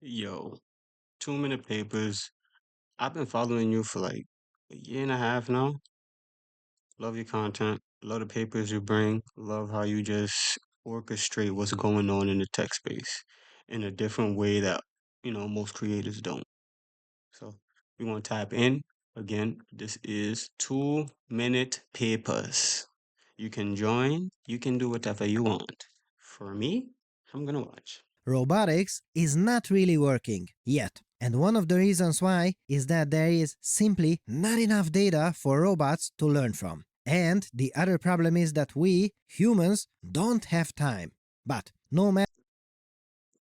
Yo, 2 minute papers. I've been following you for like a year and a half now. Love your content. Love the papers you bring. Love how you just orchestrate what's going on in the tech space in a different way that, most creators don't. So we want to tap in. Again, this is 2 minute papers. You can join. You can do whatever you want. For me, I'm gonna watch. Robotics is not really working yet. And one of the reasons why is that there is simply not enough data for robots to learn from. And the other problem is that we, humans, don't have time. But no matter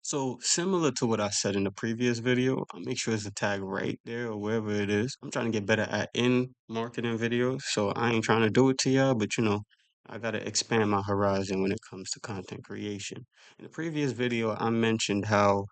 So similar to what I said in the previous video, I'll make sure it's a tag right there or wherever it is. I'm trying to get better at in marketing videos, so I ain't trying to do it to y'all, but I gotta expand my horizon when it comes to content creation. In the previous video, I mentioned how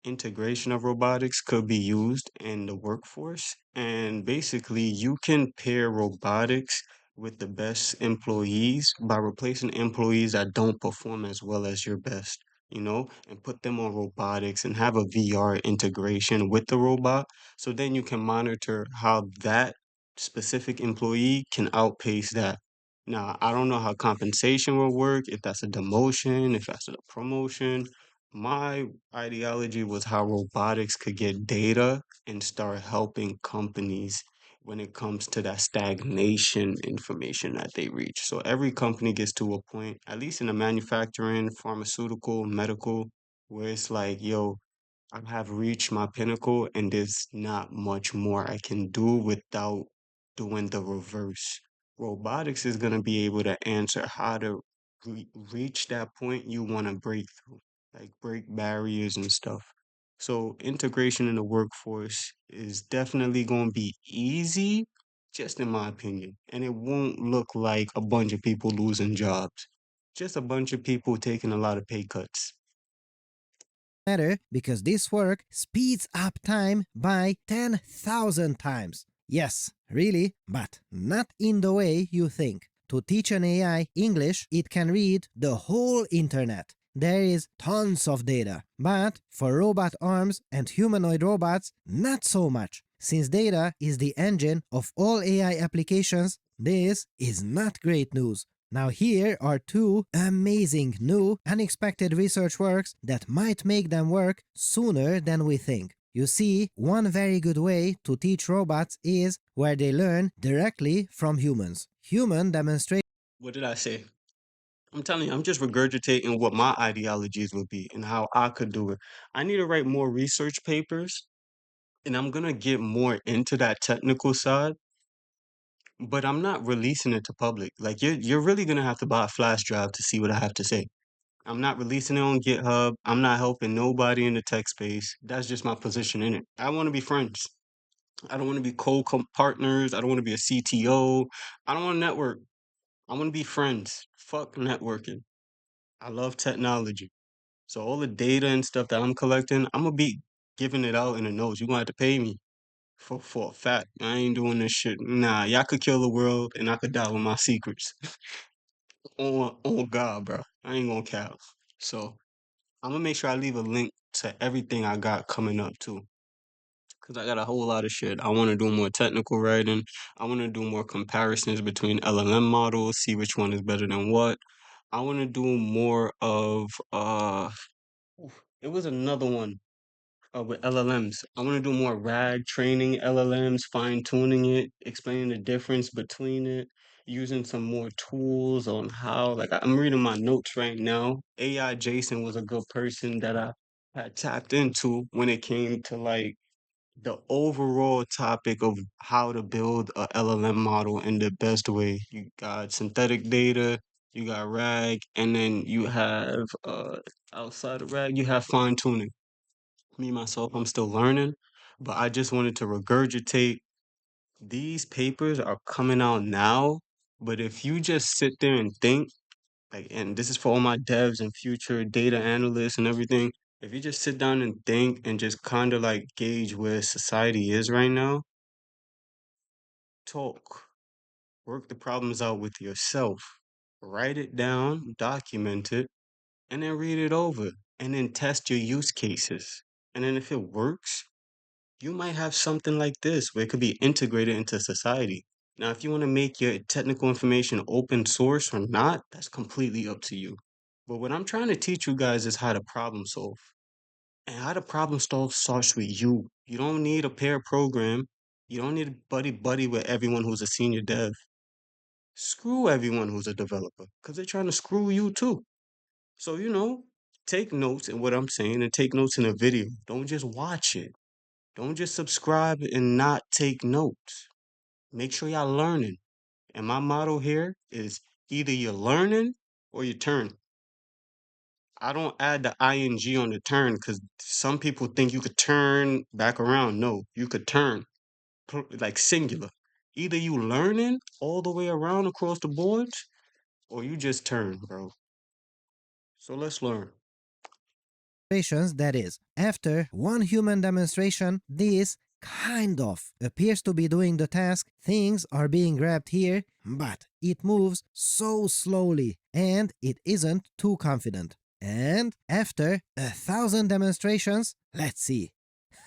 integration of robotics could be used in the workforce. And basically, you can pair robotics with the best employees by replacing employees that don't perform as well as your best, and put them on robotics and have a VR integration with the robot. So then you can monitor how that specific employee can outpace that. Now, I don't know how compensation will work, if that's a demotion, if that's a promotion. My ideology was how robotics could get data and start helping companies when it comes to that stagnation information that they reach. So every company gets to a point, at least in the manufacturing, pharmaceutical, medical, where it's like, yo, I have reached my pinnacle and there's not much more I can do without doing the reverse. Robotics is going to be able to answer how to reach that point you want to break through, like break barriers and stuff. So integration in the workforce is definitely going to be easy, just in my opinion. And it won't look like a bunch of people losing jobs, just a bunch of people taking a lot of pay cuts. because this work speeds up time by 10,000 times. Yes, really, but not in the way you think. To teach an AI English, it can read the whole internet. There is tons of data. But for robot arms and humanoid robots, not so much. Since data is the engine of all AI applications, this is not great news. Now here are two amazing new unexpected research works that might make them work sooner than we think. You see, one very good way to teach robots is where they learn directly from humans. Human demonstration What did I say? I'm telling you, I'm just regurgitating what my ideologies would be and how I could do it. I need to write more research papers and I'm gonna get more into that technical side, but I'm not releasing it to public. Like you're really gonna have to buy a flash drive to see what I have to say. I'm not releasing it on GitHub. I'm not helping nobody in the tech space. That's just my position in it. I want to be friends. I don't want to be co-partners. I don't want to be a CTO. I don't want to network. I want to be friends. Fuck networking. I love technology. So all the data and stuff that I'm collecting, I'm gonna be giving it out in the notes. You're gonna have to pay me for a fact. I ain't doing this shit. Nah, y'all could kill the world and I could die with my secrets. on God, bro. I ain't gonna cap. So I'm gonna make sure I leave a link to everything I got coming up too. Cause I got a whole lot of shit. I want to do more technical writing. I want to do more comparisons between LLM models, see which one is better than what. I want to do more of it was another one with LLMs. I want to do more RAG training LLMs, fine tuning it, explaining the difference between it, using some more tools on how. Like I'm reading my notes right now. AI Jason was a good person that I had tapped into when it came to like the overall topic of how to build a LLM model in the best way. You got synthetic data, you got RAG, and then you have outside of RAG, you have fine tuning. Me myself, I'm still learning, but I just wanted to regurgitate. These papers are coming out now, but if you just sit there and think, like, and this is for all my devs and future data analysts and everything, if you just sit down and think and just kind of like gauge where society is right now, talk, work the problems out with yourself, write it down, document it, and then read it over, and then test your use cases. And then if it works, you might have something like this where it could be integrated into society. Now, if you want to make your technical information open source or not, that's completely up to you. But what I'm trying to teach you guys is how to problem solve. And how to problem solve starts with you. You don't need a pair program. You don't need a buddy with everyone who's a senior dev. Screw everyone who's a developer because they're trying to screw you too. So, take notes in what I'm saying and take notes in a video. Don't just watch it. Don't just subscribe and not take notes. Make sure y'all learning. And my motto here is either you're learning or you turn. I don't add the ing on the turn because some people think you could turn back around. No, you could turn like singular. Either you learning all the way around across the boards or you just turn, bro. So let's learn. Demonstrations, that is, after one human demonstration, this kind of appears to be doing the task, things are being grabbed here, but it moves so slowly and it isn't too confident. And after 1,000 demonstrations, let's see.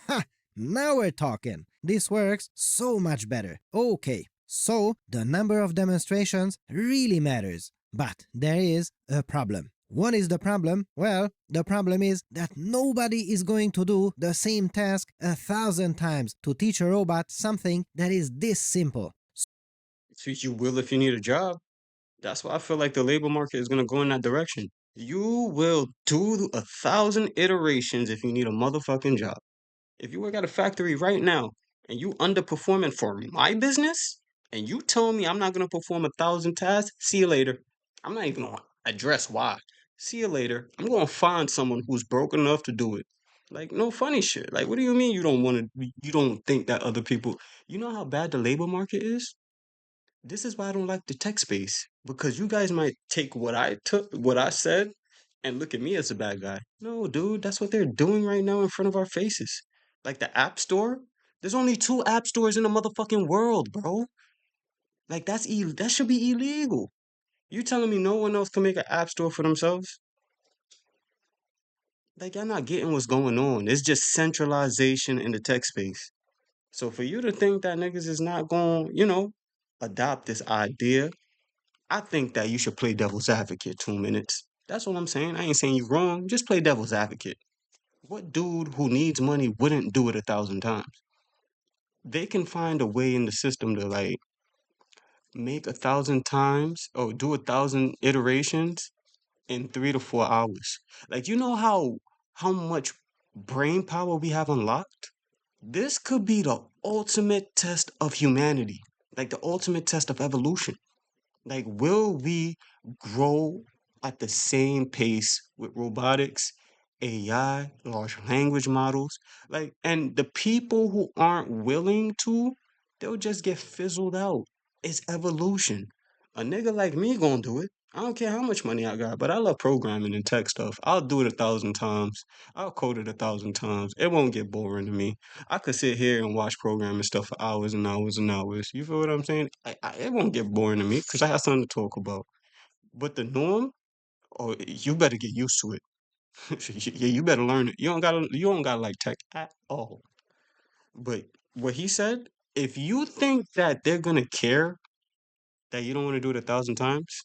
Ha! Now we're talking. This works so much better. Okay, so the number of demonstrations really matters. But there is a problem. What is the problem? Well, the problem is that nobody is going to do the same task 1,000 times to teach a robot something that is this simple. So you will if you need a job. That's why I feel like the labor market is gonna go in that direction. You will do 1,000 iterations if you need a motherfucking job. If you work at a factory right now and you underperforming for my business, and you tell me I'm not gonna perform 1,000 tasks, see you later. I'm not even gonna address why. See you later. I'm gonna find someone who's broke enough to do it. Like no funny shit. Like what do you mean you don't want to? You don't think that other people? You know how bad the labor market is. This is why I don't like the tech space because you guys might take what I said, and look at me as a bad guy. No, dude, that's what they're doing right now in front of our faces. Like the App Store. There's only two app stores in the motherfucking world, bro. Like that should be illegal. You telling me no one else can make an app store for themselves? Like y'all not getting what's going on. It's just centralization in the tech space. So for you to think that niggas is not going, adopt this idea, I think that you should play devil's advocate 2 minutes. That's what I'm saying. I ain't saying you wrong. Just play devil's advocate. What dude who needs money wouldn't do it 1,000 times? They can find a way in the system to like make 1,000 times or do 1,000 iterations in 3 to 4 hours. Like you know how much brain power we have unlocked? This could be the ultimate test of humanity, like the ultimate test of evolution. Like, will we grow at the same pace with robotics, AI, large language models? Like, and the people who aren't willing to, they'll just get fizzled out. It's evolution. A nigga like me gonna do it. I don't care how much money I got, but I love programming and tech stuff. I'll do it 1,000 times. I'll code it 1,000 times. It won't get boring to me. I could sit here and watch programming stuff for hours and hours and hours. You feel what I'm saying? It won't get boring to me because I have something to talk about. But the norm, oh, you better get used to it. Yeah, you better learn it. You don't gotta like tech at all. But what he said, if you think that they're gonna care that you don't want to do it 1,000 times,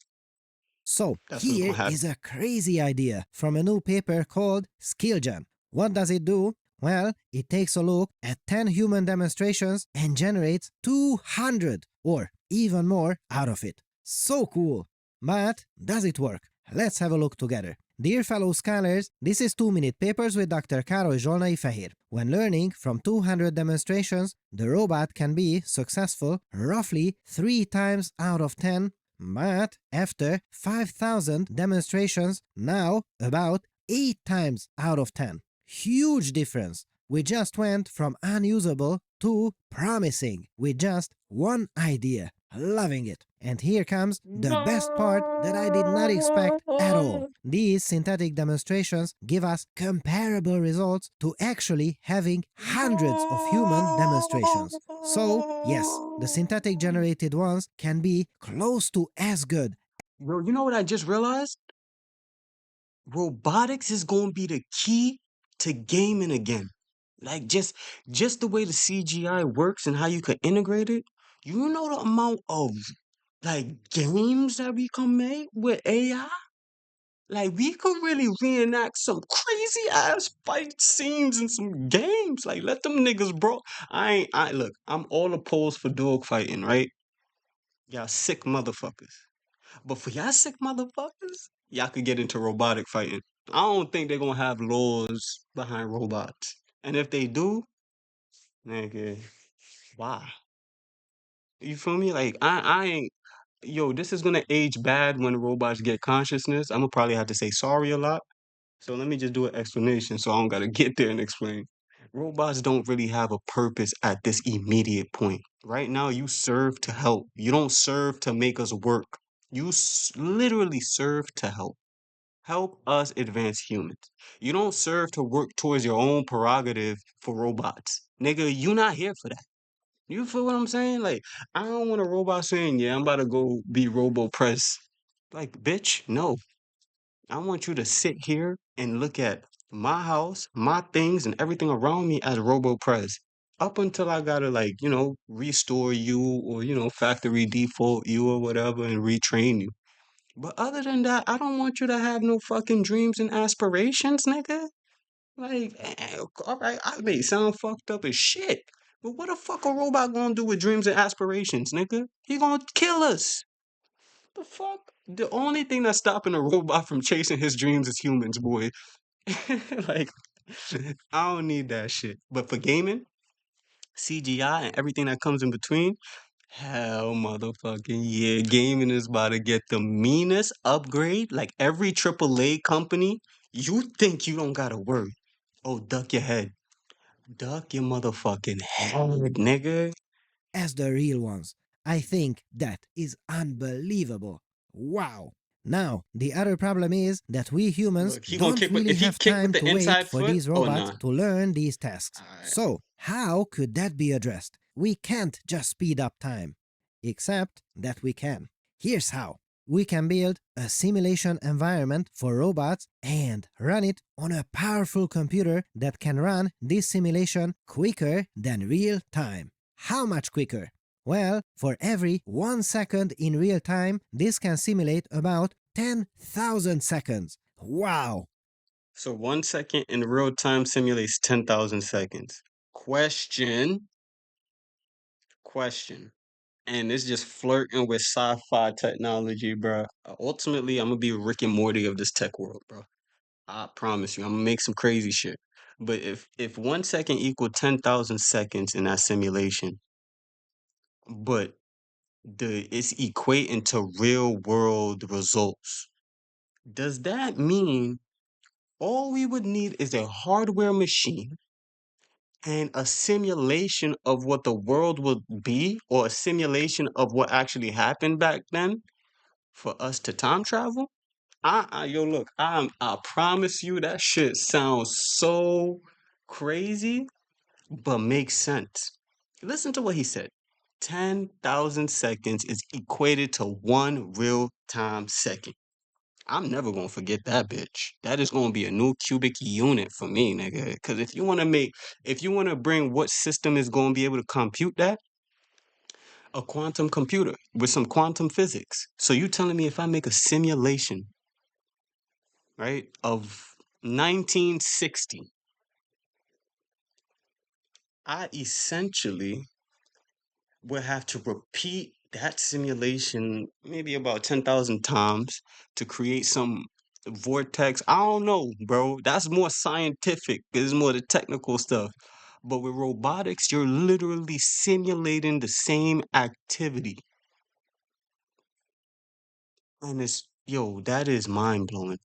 So, that's not here gonna happen. is a crazy idea from a new paper called SkillJam. What does it do? Well, it takes a look at 10 human demonstrations and generates 200 or even more out of it. So cool! But does it work? Let's have a look together. Dear fellow scholars, this is 2-minute papers with Dr. Károly Zsolnai Fehér. When learning from 200 demonstrations, the robot can be successful roughly 3 times out of 10, but after 5,000 demonstrations, now about 8 times out of 10. Huge difference. We just went from unusable to promising with just one idea. Loving it. And here comes the best part that I did not expect at all. These synthetic demonstrations give us comparable results to actually having hundreds of human demonstrations. So, yes, the synthetic generated ones can be close to as good. Bro, you know what I just realized? Robotics is gonna be the key to gaming again. Like just the way the CGI works and how you could integrate it. You know the amount of like games that we can make with AI? Like we could really reenact some crazy ass fight scenes in some games. Like let them niggas bro. I look, I'm all opposed for dog fighting, right? Y'all sick motherfuckers. But for y'all sick motherfuckers, y'all could get into robotic fighting. I don't think they're gonna have laws behind robots. And if they do, nigga, why? You feel me? Like I ain't yo, this is gonna age bad when robots get consciousness. I'm gonna probably have to say sorry a lot. So let me just do an explanation so I don't gotta get there and explain. Robots don't really have a purpose at this immediate point. Right now, you serve to help. You don't serve to make us work. You literally serve to help. Help us advance humans. You don't serve to work towards your own prerogative for robots. Nigga, you not here for that. You feel what I'm saying? Like, I don't want a robot saying, yeah, I'm about to go be Robo Press. Like, bitch, no. I want you to sit here and look at my house, my things, and everything around me as Robo Press. Up until I gotta, like, restore you or, factory default you or whatever and retrain you. But other than that, I don't want you to have no fucking dreams and aspirations, nigga. Like, all right, I may sound fucked up as shit. But what the fuck a robot gonna do with dreams and aspirations, nigga? He gonna kill us. The fuck? The only thing that's stopping a robot from chasing his dreams is humans, boy. Like, I don't need that shit. But for gaming, CGI, and everything that comes in between, hell motherfucking yeah. Gaming is about to get the meanest upgrade. Like every AAA company, you think you don't gotta worry. Oh, duck your head. Duck your motherfucking head, nigga. As the real ones. I think that is unbelievable. Wow. Now, the other problem is that we humans Look, he gonna don't kick with really if he have kick with time the to wait inside for foot. these Oh robots nah. to learn these tasks. Alright. So, how could that be addressed? We can't just speed up time. Except that we can. Here's how. We can build a simulation environment for robots and run it on a powerful computer that can run this simulation quicker than real time. How much quicker? Well, for every 1 second in real time, this can simulate about 10,000 seconds. Wow! So 1 second in real time simulates 10,000 seconds. Question. And it's just flirting with sci-fi technology, bro. Ultimately, I'm gonna be Rick and Morty of this tech world, bro. I promise you, I'm gonna make some crazy shit. But if 1 second equal 10,000 seconds in that simulation, but it's equating to real world results, does that mean all we would need is a hardware machine and a simulation of what the world would be, or a simulation of what actually happened back then for us to time travel? Yo, look, I promise you that shit sounds so crazy, but makes sense. Listen to what he said. 10,000 seconds is equated to one real time second. I'm never gonna forget that bitch. That is gonna be a new cubic unit for me, nigga. Cause if you wanna bring what system is gonna be able to compute that, a quantum computer with some quantum physics. So you telling me if I make a simulation, right, of 1960, I essentially would have to repeat that simulation maybe about 10,000 times to create some vortex. I don't know, bro. That's more scientific. It's more the technical stuff. But with robotics, you're literally simulating the same activity. And that is mind blowing.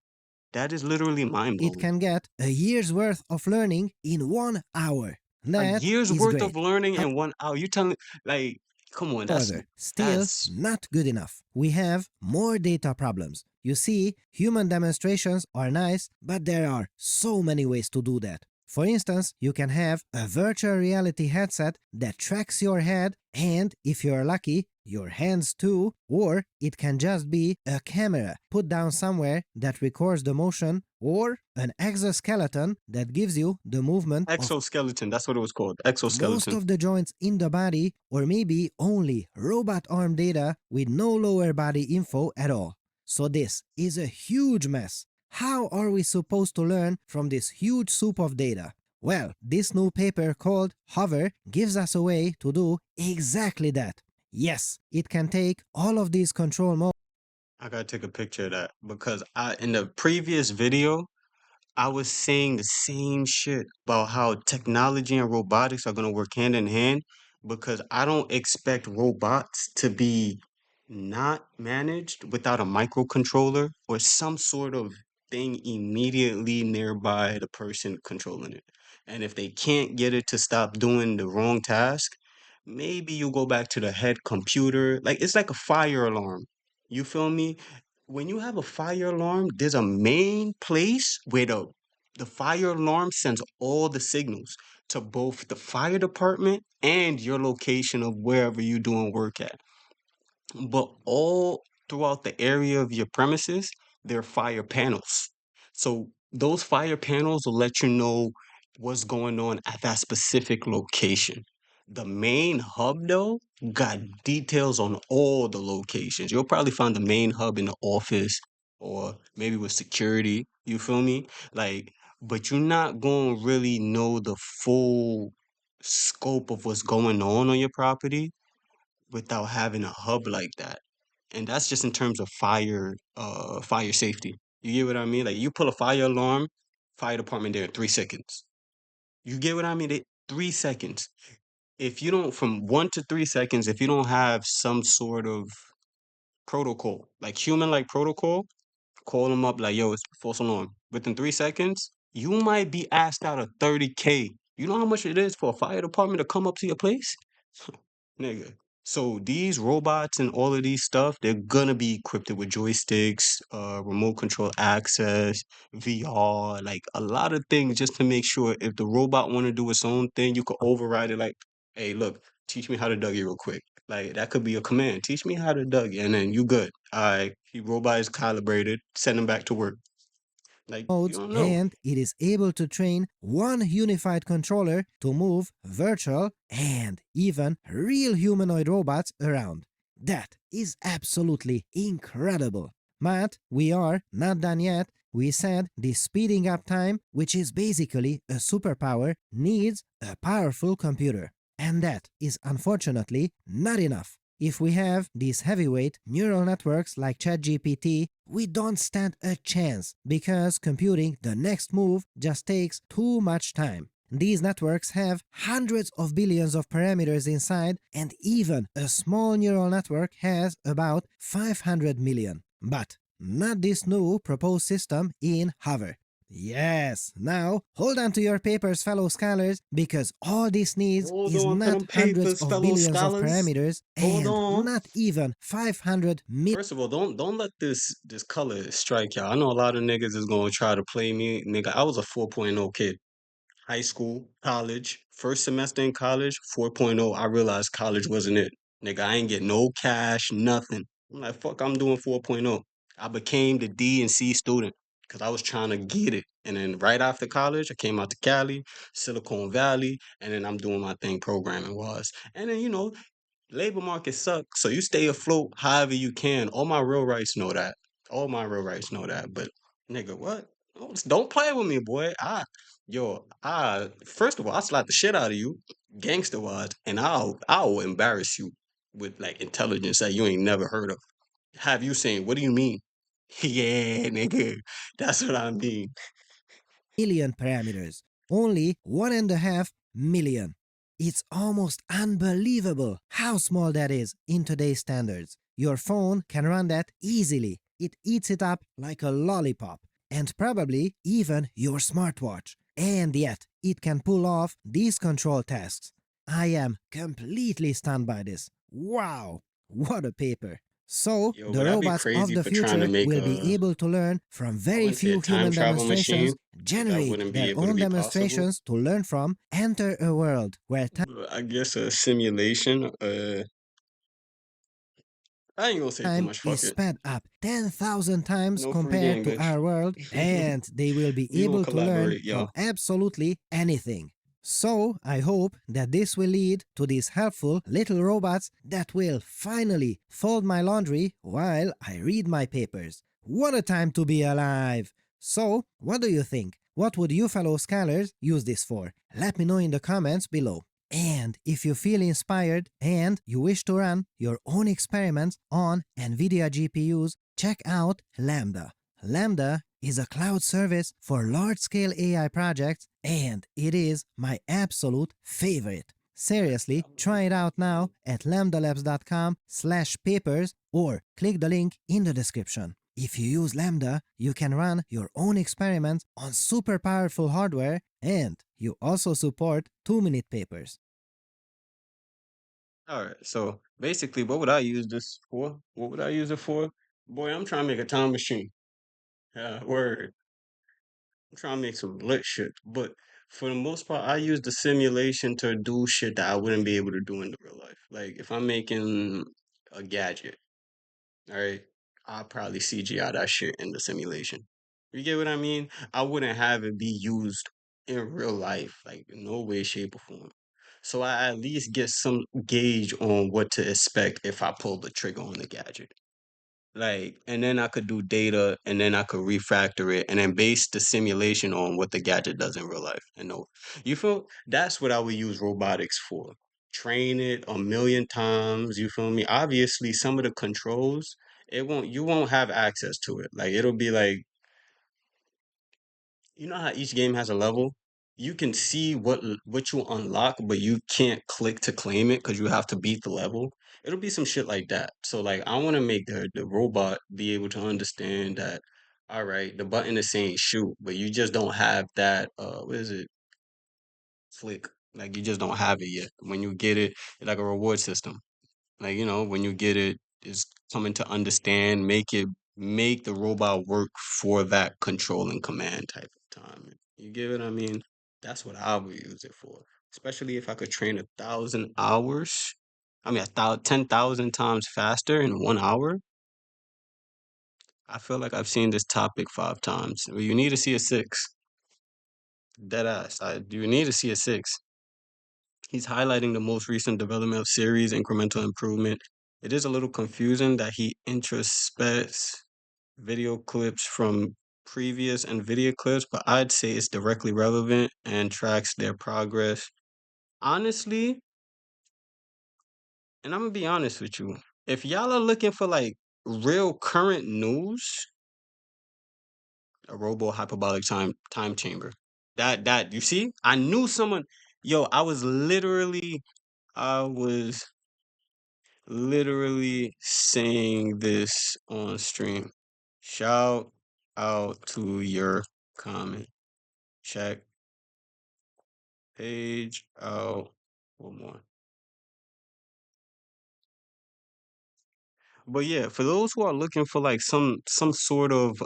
That is literally mind It blowing. can get a year's worth of learning in 1 hour. A That year's is worth of great. learning in 1 hour. You telling like, come on, However, still that's not good enough. We have more data problems. You see, human demonstrations are nice, but there are so many ways to do that. For instance, you can have a virtual reality headset that tracks your head and, if you're lucky, your hands too, or it can just be a camera put down somewhere that records the motion, or an exoskeleton that gives you the movement of Exoskeleton, that's what it was called. most Exoskeleton. of the joints in the body, or maybe only robot arm data with no lower body info at all. So this is a huge mess. How are we supposed to learn from this huge soup of data? Well, this new paper called Hover gives us a way to do exactly that. Yes, it can take all of these control modes. I gotta take a picture of that because in the previous video, I was saying the same shit about how technology and robotics are going to work hand in hand because I don't expect robots to be not managed without a microcontroller or some sort of thing immediately nearby the person controlling it. And if they can't get it to stop doing the wrong task, maybe you go back to the head computer. Like it's like a fire alarm. You feel me? When you have a fire alarm, there's a main place where the fire alarm sends all the signals to both the fire department and your location of wherever you're doing work at. But all throughout the area of your premises, there are fire panels. So those fire panels will let you know what's going on at that specific location. The main hub, though, got details on all the locations. You'll probably find the main hub in the office or maybe with security. You feel me? Like, but you're not going to really know the full scope of what's going on your property without having a hub like that. And that's just in terms of fire safety. You get what I mean? Like you pull a fire alarm, fire department there in 3 seconds. You get what I mean? 3 seconds. If you don't from 1 to 3 seconds, if you don't have some sort of protocol, like human like protocol, call them up like, yo, it's false alarm. Within 3 seconds, you might be asked out of 30K. You know how much it is for a fire department to come up to your place? Nigga. So these robots and all of these stuff, they're gonna be equipped with joysticks, remote control access, VR, like a lot of things just to make sure if the robot want to do its own thing, you could override it like, hey, look, teach me how to Dougie real quick. Like that could be a command. Teach me how to Dougie, and then you good. All right, the robot is calibrated. Send him back to work. Like you Modes, don't know. and it is able to train one unified controller to move virtual and even real humanoid robots around. That is absolutely incredible. But we are not done yet. We said the speeding up time, which is basically a superpower, needs a powerful computer. And that is unfortunately not enough. If we have these heavyweight neural networks like ChatGPT, we don't stand a chance because computing the next move just takes too much time. These networks have hundreds of billions of parameters inside, and even a small neural network has about 500 million. But not this new proposed system in Hover. Yes, now hold on to your papers, fellow scholars, because all this needs Hold is on to not them hundreds papers, of fellow billions of scholars. parameters Hold and on. not even 500 million. First of all, don't let this color strike y'all. I know a lot of niggas is gonna try to play me. Nigga, I was a 4.0 kid. High school, college, first semester in college, 4.0. I realized college wasn't it. Nigga, I ain't get no cash, nothing. I'm like, fuck, I'm doing 4.0. I became the D and C student because I was trying to get it. And then right after college, I came out to Cali, Silicon Valley, and then I'm doing my thing programming was. And then, labor market sucks, so you stay afloat however you can. All my real rights know that. All my real rights know that. But nigga, what? Don't play with me, boy. First of all, I slap the shit out of you, gangster wise, and I'll embarrass you with like intelligence that you ain't never heard of. Have you saying, what do you mean? Yeah, nigga, that's what I mean. Parameters. Only 1.5 million. It's almost unbelievable how small that is in today's standards. Your phone can run that easily. It eats it up like a lollipop. And probably even your smartwatch. And yet, it can pull off these control tasks. I am completely stunned by this. Wow! What a paper! So, Yo, the would I be robots of crazy the for trying to future make will be a, able to learn from I very wouldn't say a few time human travel machine, demonstrations, because that generate wouldn't be their able to own be possible. demonstrations to learn from, enter a world where But I guess a simulation, I ain't gonna say too time much, is fuck it. sped up 10,000 times No free compared game, to bitch. our world, and they will be We gonna able to learn collaborate, yo. from absolutely anything. So, I hope that this will lead to these helpful little robots that will finally fold my laundry while I read my papers. What a time to be alive! So, what do you think? What would you fellow scholars use this for? Let me know in the comments below. And if you feel inspired and you wish to run your own experiments on NVIDIA GPUs, check out Lambda. Lambda is a cloud service for large-scale AI projects, and it is my absolute favorite. Seriously, try it out now at lambdalabs.com/papers or click the link in the description. If you use Lambda, you can run your own experiments on super powerful hardware, and you also support 2-minute papers. All right, so basically, what would I use this for? What would I use it for? Boy, I'm trying to make a time machine. Yeah, word. I'm trying to make some lit shit. But for the most part, I use the simulation to do shit that I wouldn't be able to do in the real life. Like if I'm making a gadget, all right, I'll probably CGI that shit in the simulation. You get what I mean? I wouldn't have it be used in real life, like in no way, shape, or form. So I at least get some gauge on what to expect if I pull the trigger on the gadget. Like, and then I could do data and then I could refactor it and then base the simulation on what the gadget does in real life. And no, you feel that's what I would use robotics for. Train it a million times. You feel me? Obviously, some of the controls, you won't have access to it. Like, it'll be like, you know how each game has a level? You can see what you unlock, but you can't click to claim it because you have to beat the level. It'll be some shit like that. So like I want to make the robot be able to understand that, all right, the button is saying shoot, but you just don't have that what is it? Flick. Like you just don't have it yet. When you get it, it's like a reward system. Like, you know, when you get it, it's coming to understand, make the robot work for that control and command type of time. You get what I mean? That's what I would use it for. Especially if I could train 1,000 hours. I mean, 10,000 times faster in 1 hour. I feel like I've seen this topic 5 times. Well, you need to see a six. Dead ass. You need to see a six. He's highlighting the most recent development of series incremental improvement. It is a little confusing that he introspects video clips from previous NVIDIA clips, but I'd say it's directly relevant and tracks their progress. Honestly, and I'm gonna be honest with you, if y'all are looking for like real current news, a robo hyperbolic time chamber. That you see, I knew someone. Yo, I was literally saying this on stream. Shout out to your comment. Check page out. One more. But yeah, for those who are looking for like some sort of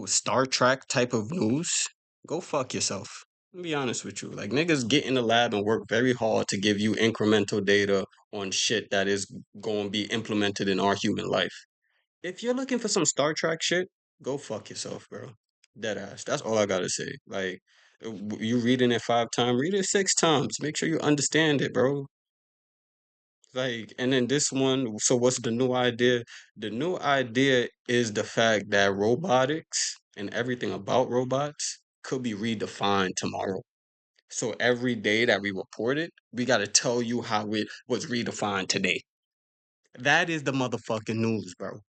Star Trek type of news, go fuck yourself. Be honest with you. Like niggas get in the lab and work very hard to give you incremental data on shit that is going to be implemented in our human life. If you're looking for some Star Trek shit, go fuck yourself, bro. Dead ass. That's all I gotta say. Like, you reading it 5 times, read it 6 times. Make sure you understand it, bro. Like, and then this one. So, what's the new idea? The new idea is the fact that robotics and everything about robots could be redefined tomorrow. So every day that we report it, we gotta tell you how it was redefined today. That is the motherfucking news, bro.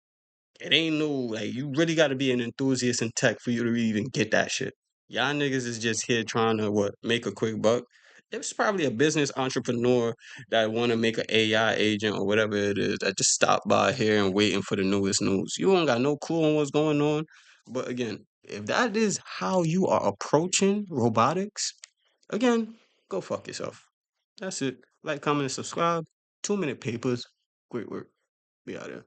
It ain't no like you really got to be an enthusiast in tech for you to even get that shit. Y'all niggas is just here trying to make a quick buck. There's probably a business entrepreneur that want to make an AI agent or whatever it is that just stop by here and waiting for the newest news. You don't got no clue on what's going on. But again, if that is how you are approaching robotics, again, go fuck yourself. That's it. Like, comment, and subscribe. 2-minute papers. Great work. Be out there.